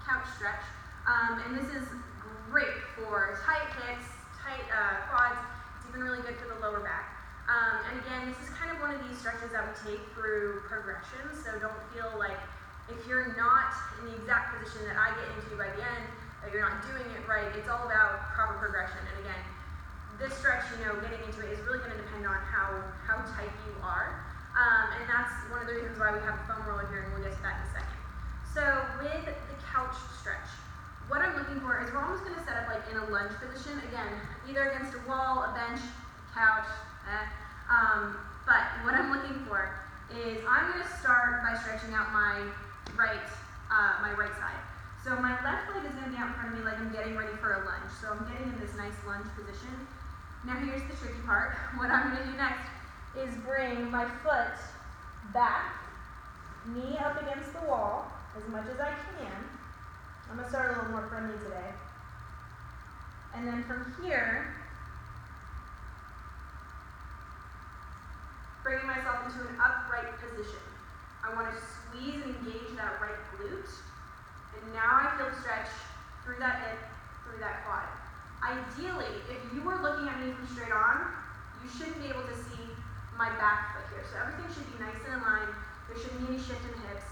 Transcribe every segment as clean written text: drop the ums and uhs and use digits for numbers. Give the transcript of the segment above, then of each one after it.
couch stretch. And this is great for tight hips, tight quads. It's even really good for the lower back. And again, this is kind of one of these stretches that we take through progression, so don't feel like if you're not in the exact position that I get into by the end, that you're not doing it right. It's all about proper progression. And again, this stretch, getting into it is really going to depend on how tight you are. And that's one of the reasons why we have a foam roller here, and we'll get to that in a second. So with the couch stretch, what I'm looking for is we're almost going to set up like in a lunge position, again, either against a wall, a bench, couch, but what I'm looking for is I'm going to start by stretching out my right side. So my left leg is going to be out in front of me like I'm getting ready for a lunge. So I'm getting in this nice lunge position. Now here's the tricky part. What I'm going to do next is bring my foot back, knee up against the wall as much as I can. I'm going to start a little more friendly today. And then from here, bringing myself into an upright position. I want to squeeze and engage that right glute. And now I feel the stretch through that hip, through that quad. Ideally, if you were looking at me from straight on, you shouldn't be able to see my back foot here. So everything should be nice and in line. There shouldn't be any shift in hips.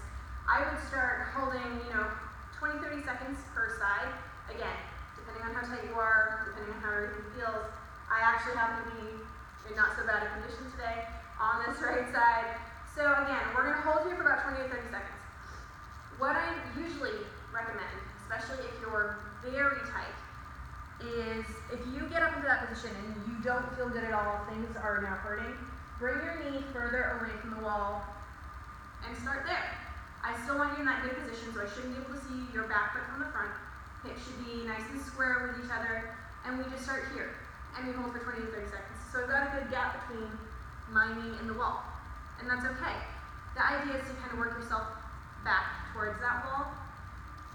I would start holding, 20, 30 seconds per side. Again, depending on how tight you are, depending on how everything feels. I actually happen to be in not so bad a condition today on this right side. So again, we're going to hold here for about 20 to 30 seconds. What I usually recommend, especially if you're very tight, is if you get up into that position and you don't feel good at all, things are now hurting, bring your knee further away from the wall and start there. I still want you in that good position, so I shouldn't be able to see your back foot from the front. Hips should be nice and square with each other, and we just start here. And we hold for 20 to 30 seconds. So I've got a good gap between my knee and the wall, and that's okay. The idea is to kind of work yourself back towards that wall.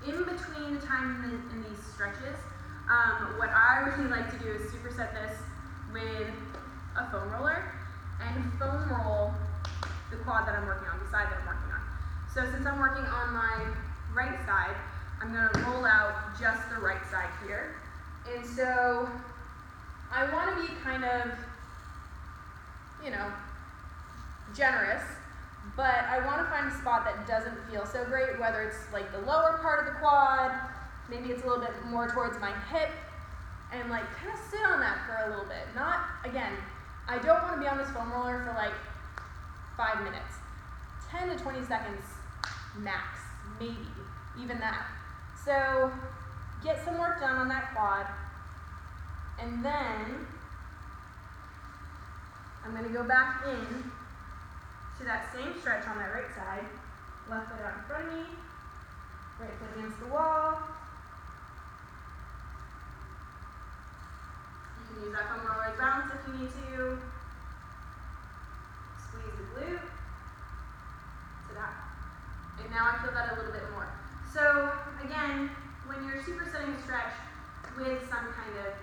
In between the time in these stretches, what I really like to do is superset this with a foam roller and foam roll the quad that I'm working on, the side that I'm working on. So since I'm working on my right side, I'm going to roll out just the right side here. And so I want to be kind of, generous, but I want to find a spot that doesn't feel so great, whether it's like the lower part of the quad, maybe it's a little bit more towards my hip, and like kind of sit on that for a little bit. Not, again, I don't want to be on this foam roller for like 5 minutes. 10 to 20 seconds max, maybe, even that. So get some work done on that quad, and then I'm going to go back in to that same stretch on that right side. Left foot out in front of me, right foot against the wall. You can use that foam roller as balance if you need to. Squeeze the glute to that. And now I feel that a little bit more. So again, when you're supersetting a stretch with some kind of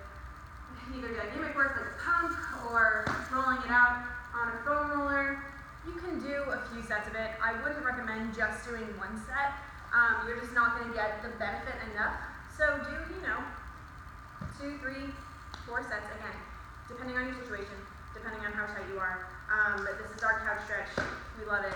either dynamic work like a pump or rolling it out on a foam roller, you can do a few sets of it. I wouldn't recommend just doing one set. You're just not going to get the benefit enough. So do, 2, 3, 4 sets again, depending on your situation, depending on how tight you are. But this is our couch stretch. We love it.